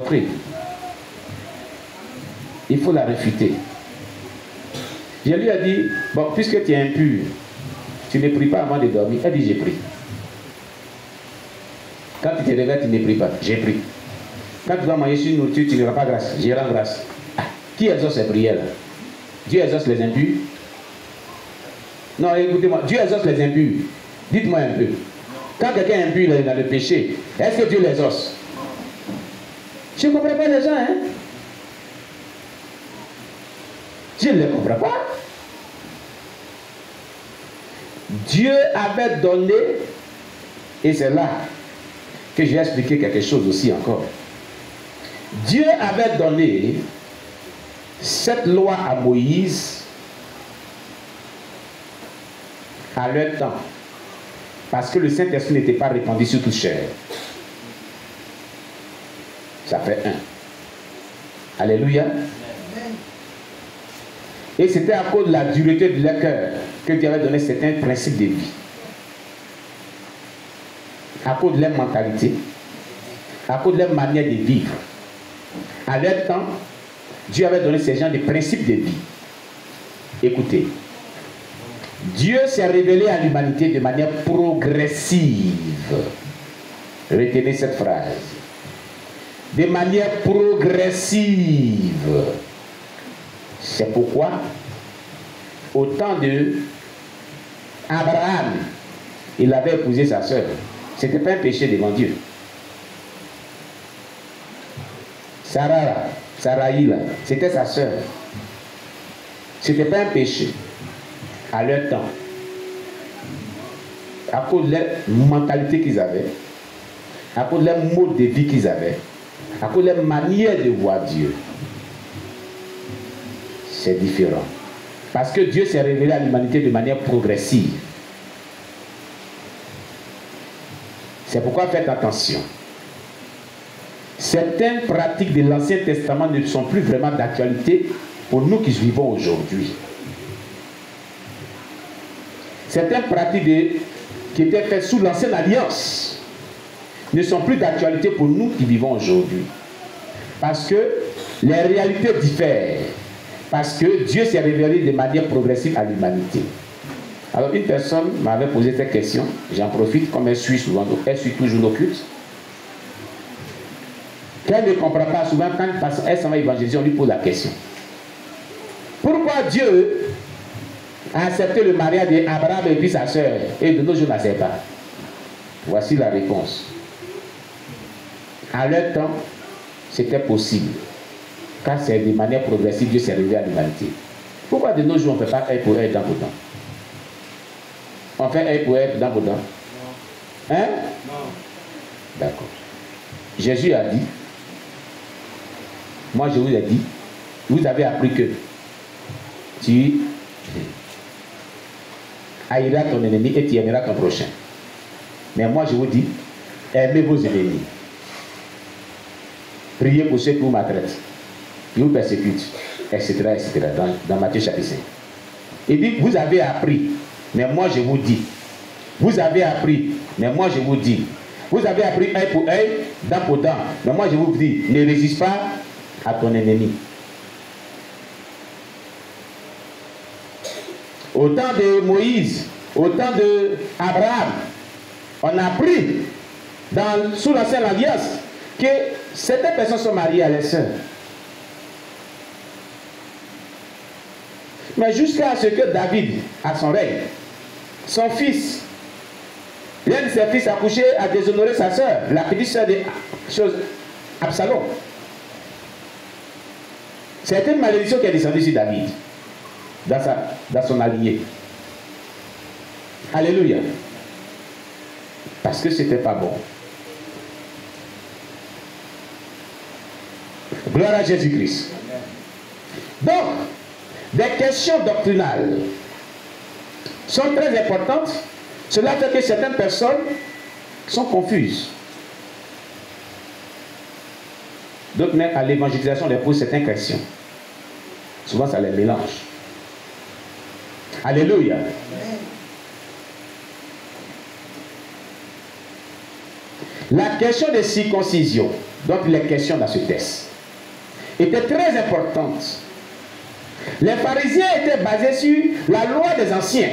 Prie. Il faut la réfuter. Je lui ai dit, bon, puisque tu es impur, tu ne pries pas avant de dormir. Elle dit, j'ai pris. Quand tu te réveilles, tu ne pries pas. J'ai pris. Quand tu vas manger sur une nourriture, tu ne rends pas grâce. J'ai rends grâce. Ah, qui exauce ces prières-là? Dieu exauce les impurs? Non, écoutez-moi, Dieu exauce les impurs. Dites-moi un peu. Quand quelqu'un est impur dans le péché, est-ce que Dieu l'exauce? Je ne comprends pas les gens, hein? Je ne les comprends pas. Dieu avait donné, et c'est là que je vais expliquer quelque chose aussi encore. Dieu avait donné cette loi à Moïse à leur temps, parce que le Saint-Esprit n'était pas répandu sur toute chair. Ça fait un. Alléluia. Et c'était à cause de la dureté de leur cœur que Dieu avait donné certains principes de vie. À cause de leur mentalité, à cause de leur manière de vivre. À leur temps, Dieu avait donné ces gens des principes de vie. Écoutez, Dieu s'est révélé à l'humanité de manière progressive. Retenez cette phrase. De manière progressive. C'est pourquoi, au temps de Abraham, il avait épousé sa sœur. Ce n'était pas un péché devant Dieu. Saraï, c'était sa sœur. Ce n'était pas un péché à leur temps. À cause de leur mentalité qu'ils avaient, à cause de leur mode de vie qu'ils avaient, à cause de leur manière de voir Dieu. C'est différent. Parce que Dieu s'est révélé à l'humanité de manière progressive. C'est pourquoi faites attention. Certaines pratiques de l'Ancien Testament ne sont plus vraiment d'actualité pour nous qui vivons aujourd'hui. Certaines pratiques qui étaient faites sous l'Ancienne Alliance ne sont plus d'actualité pour nous qui vivons aujourd'hui. Parce que les réalités diffèrent. Parce que Dieu s'est révélé de manière progressive à l'humanité. Alors une personne m'avait posé cette question, j'en profite comme elle suit souvent, elle suit toujours nos cultes. Qu'elle ne comprend pas souvent, quand elle s'en va évangéliser, on lui pose la question. Pourquoi Dieu a accepté le mariage d'Abraham et puis sa sœur et de nos jours n'accepte pas? Voici la réponse. À leur temps, c'était possible. Car c'est de manière progressive, Dieu s'est révélé à l'humanité. Pourquoi de nos jours on ne fait pas œil pour œil, dent pour dent? On fait œil pour œil, dent pour dent? Hein? Non. D'accord. Jésus a dit, moi je vous ai dit, vous avez appris que tu haïras ton ennemi et tu aimeras ton prochain. Mais moi je vous dis, aimez vos ennemis. Priez pour ceux qui vous maltraitent, qui vous persécutent, etc. dans Matthieu chapitre 5. Il dit, vous avez appris, mais moi je vous dis. Vous avez appris, mais moi je vous dis. Vous avez appris œil pour œil, dent pour dent. Mais moi je vous dis, ne résiste pas à ton ennemi. Au temps de Moïse, au temps d'Abraham, on a appris sous l'Ancienne Alliance que certaines personnes sont mariées à leurs sœurs. Mais jusqu'à ce que David, à son règne, son fils, l'un de ses fils a couché, a déshonoré sa sœur, la petite sœur d'Absalom. C'est une malédiction qui est descendue sur David, dans son allié. Alléluia. Parce que c'était pas bon. Gloire à Jésus-Christ. Donc, des questions doctrinales sont très importantes. Cela fait que certaines personnes sont confuses. Donc, à l'évangélisation, on les pose certaines questions. Souvent, ça les mélange. Alléluia. La question de circoncision. dont il est question dans ce texte était très importante. Les pharisiens étaient basés sur la loi des anciens,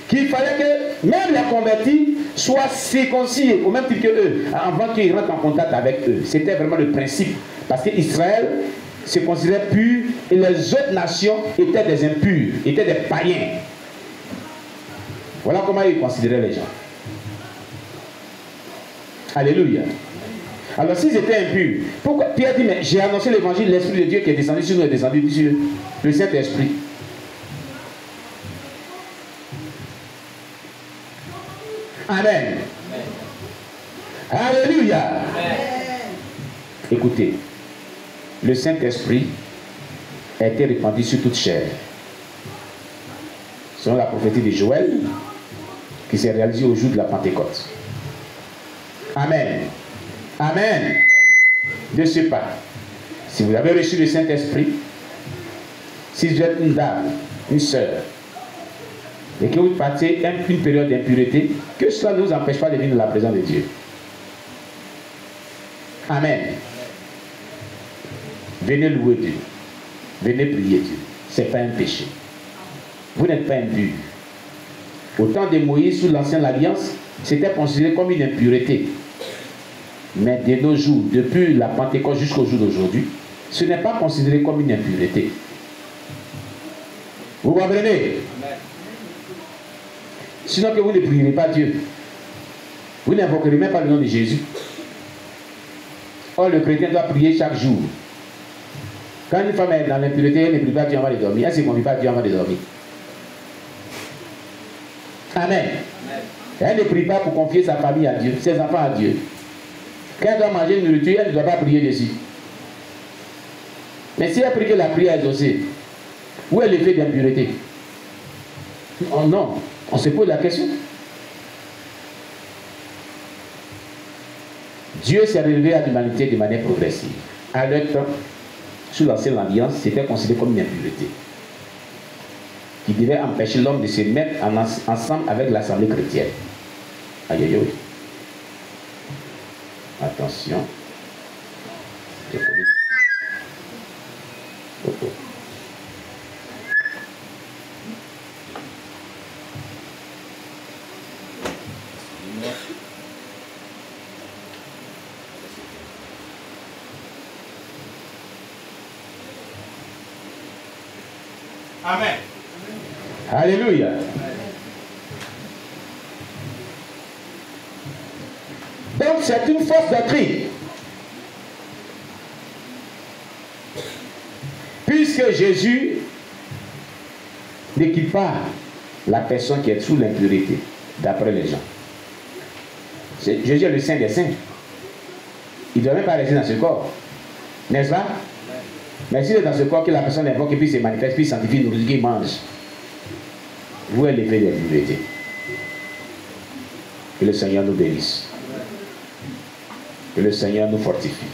qu'il fallait que même les convertis soient circoncis au même titre que eux, avant qu'ils rentrent en contact avec eux. C'était vraiment le principe, parce qu'Israël se considérait pur et les autres nations étaient des impurs, étaient des païens. Voilà comment ils considéraient les gens. Alléluia. Alors s'ils étaient impurs, pourquoi Pierre dit, mais j'ai annoncé l'évangile, l'Esprit de Dieu qui est descendu sur nous est descendu sur le Saint-Esprit. Amen. Alléluia. Amen. Écoutez, le Saint-Esprit a été répandu sur toute chair. Selon la prophétie de Joël, qui s'est réalisée au jour de la Pentecôte. Amen. Amen. De ce pas, si vous avez reçu le Saint-Esprit, si vous êtes une dame, une sœur, et que vous passez une période d'impureté, que cela ne vous empêche pas de venir dans la présence de Dieu. Amen. Venez louer Dieu. Venez prier Dieu. Ce n'est pas un péché. Vous n'êtes pas impur. Au temps de Moïse, sous l'ancienne alliance, c'était considéré comme une impureté. Mais de nos jours, depuis la Pentecôte jusqu'au jour d'aujourd'hui, ce n'est pas considéré comme une impureté. Vous comprenez? Sinon que vous ne prierez pas Dieu. Vous n'invoquerez même pas le nom de Jésus. Or, le chrétien doit prier chaque jour. Quand une femme est dans l'impureté, elle ne prie pas Dieu avant de dormir. Elle ne se confie pas Dieu avant de dormir. Amen. Elle ne prie pas pour confier sa famille à Dieu, ses enfants à Dieu. Quand elle doit manger une nourriture, elle ne doit pas prier dessus. Mais si elle prie que la prière est exaucée, où est l'effet d'impureté? Oh non, on se pose la question. Dieu s'est révélé à l'humanité de manière progressive. À leur temps, sous l'ancienne alliance, c'était considéré comme une impureté qui devait empêcher l'homme de se mettre ensemble avec l'assemblée chrétienne. Aïe aïe aïe. Attention. Amen. Alléluia. Donc c'est une fausse doctrine. Puisque Jésus ne quitte pas la personne qui est sous l'impureté, d'après les gens. Jésus est le Saint des Saints. Il ne doit même pas rester dans ce corps. N'est-ce pas? Mais s'il est dans ce corps, que la personne invoque et puis se manifeste, puis sanctifie, nous dit, mange. Vous êtes l'effet de l'impureté. Que le Seigneur nous bénisse. Que le Seigneur nous fortifie.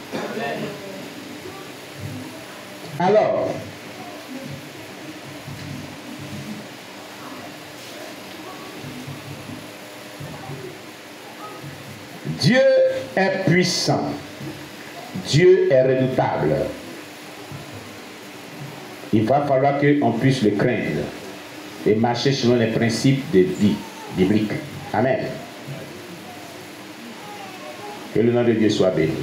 Alors, Dieu est puissant. Dieu est redoutable. Il va falloir qu'on puisse le craindre et marcher selon les principes de vie biblique. Amen. Que le nom de Dieu soit béni.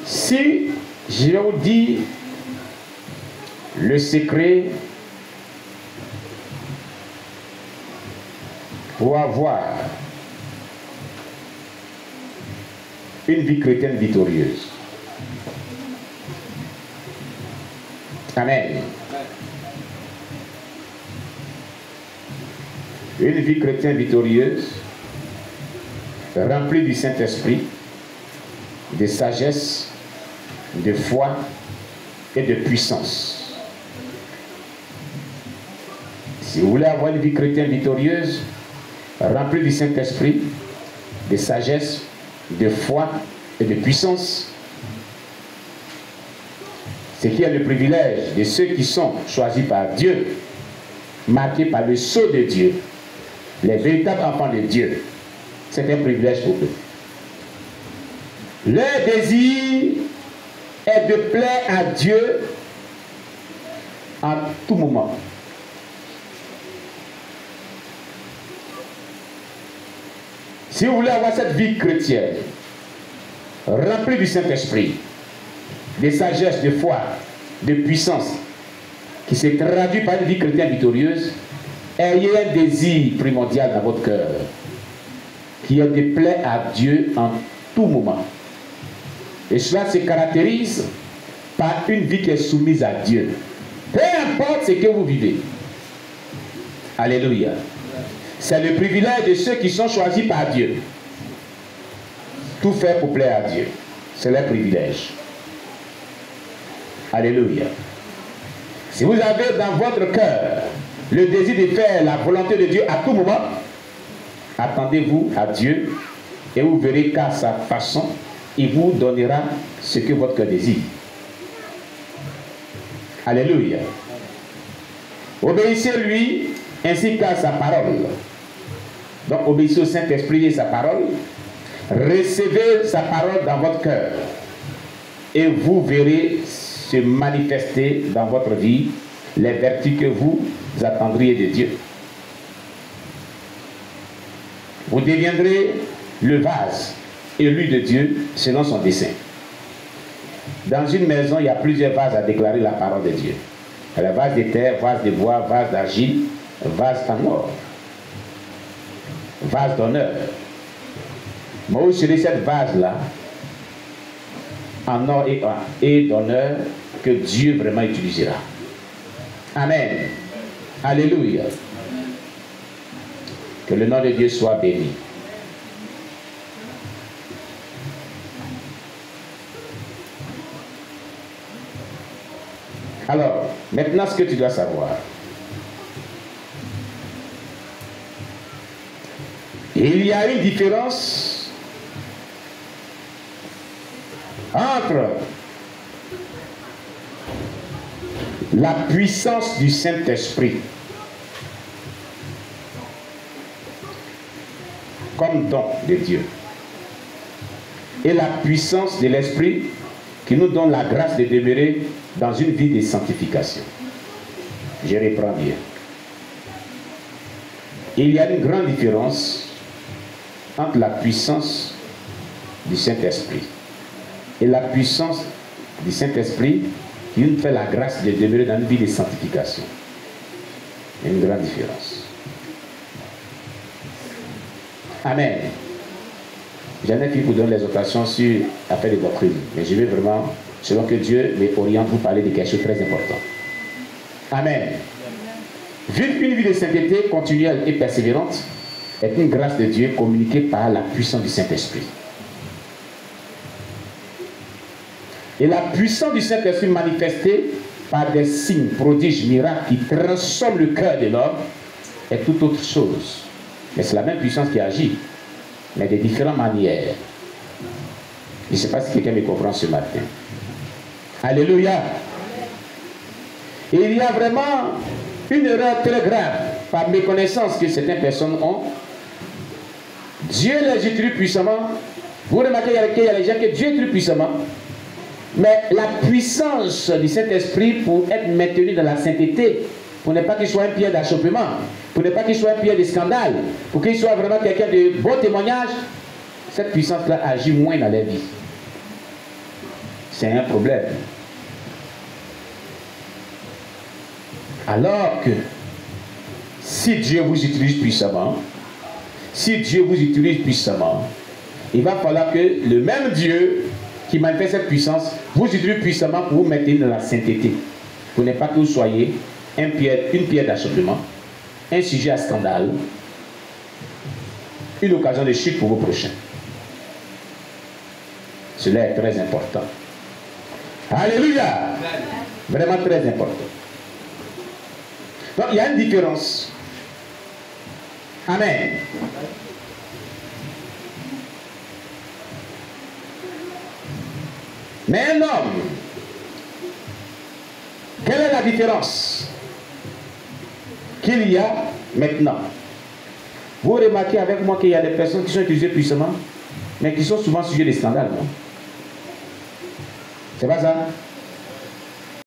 Si je vais vous dire le secret pour avoir une vie chrétienne victorieuse. Amen. Une vie chrétienne victorieuse, remplie du Saint-Esprit, de sagesse, de foi et de puissance. Si vous voulez avoir une vie chrétienne victorieuse, remplie du Saint-Esprit, de sagesse, de foi et de puissance, ce qui est le privilège de ceux qui sont choisis par Dieu, marqués par le sceau de Dieu, Les véritables enfants de Dieu, c'est un privilège pour eux. Leur désir est de plaire à Dieu en tout moment. Si vous voulez avoir cette vie chrétienne, remplie du Saint-Esprit, de sagesse, de foi, de puissance, qui se traduit par une vie chrétienne victorieuse, ayez un désir primordial dans votre cœur, qui est de plaire à Dieu en tout moment. Et cela se caractérise par une vie qui est soumise à Dieu. Peu importe ce que vous vivez. Alléluia. C'est le privilège de ceux qui sont choisis par Dieu. Tout faire pour plaire à Dieu. C'est leur privilège. Alléluia. Si vous avez dans votre cœur le désir de faire la volonté de Dieu à tout moment, attendez-vous à Dieu et vous verrez qu'à sa façon, il vous donnera ce que votre cœur désire. Alléluia. Obéissez-lui ainsi qu'à sa parole. Donc obéissez au Saint-Esprit et sa parole. Recevez sa parole dans votre cœur. Et vous verrez se manifester dans votre vie les vertus que vous attendriez de Dieu. Vous deviendrez le vase élu de Dieu selon son dessein. Dans une maison, il y a plusieurs vases à déclarer la parole de Dieu. Il y a le vase de terre, vase de bois, vase d'argile, vase en or, vase d'honneur. Moi, vous serez cette vase-là, en or et d'honneur, que Dieu vraiment utilisera. Amen. Alléluia. Que le nom de Dieu soit béni. Alors, maintenant ce que tu dois savoir. Il y a une différence entre la puissance du Saint-Esprit comme don de Dieu et la puissance de l'Esprit qui nous donne la grâce de demeurer dans une vie de sanctification. Je reprends bien. Il y a une grande différence entre la puissance du Saint-Esprit et la puissance du Saint-Esprit qui nous fait la grâce de demeurer dans une vie de sanctification. Il y a une grande différence. Amen. J'en ai fini pour donner les occasions sur l'affaire des doctrines, mais je vais vraiment, selon que Dieu m'oriente, vous parler de quelque chose de très important. Amen. Vivre une vie de sainteté continuelle et persévérante est une grâce de Dieu communiquée par la puissance du Saint-Esprit. Et la puissance du Saint-Esprit manifestée par des signes, prodiges, miracles qui transforment le cœur de l'homme est toute autre chose. Mais c'est la même puissance qui agit, mais de différentes manières. Je ne sais pas si quelqu'un me comprend ce matin. Alléluia. Et il y a vraiment une erreur très grave par méconnaissance que certaines personnes ont. Dieu les utilise puissamment. Vous remarquez qu'il y a des gens que Dieu utilise puissamment. Mais la puissance du Saint-Esprit pour être maintenu dans la sainteté, pour ne pas qu'il soit un pierre d'achoppement, pour ne pas qu'il soit un pierre de scandale, pour qu'il soit vraiment quelqu'un de bon témoignage, cette puissance-là agit moins dans la vie. C'est un problème. Alors que si Dieu vous utilise puissamment, il va falloir que le même Dieu qui manifeste cette puissance vous utilise puissamment pour vous maintenir dans la sainteté. Pour ne pas que vous soyez une pierre d'achoppement, un sujet à scandale, une occasion de chute pour vos prochains. Cela est très important. Alléluia! Vraiment très important. Donc il y a une différence. Amen. Mais un homme, quelle est la différence qu'il y a maintenant Vous remarquez avec moi qu'il y a des personnes qui sont utilisées puissamment, mais qui sont souvent sujets de scandales, non? C'est pas ça?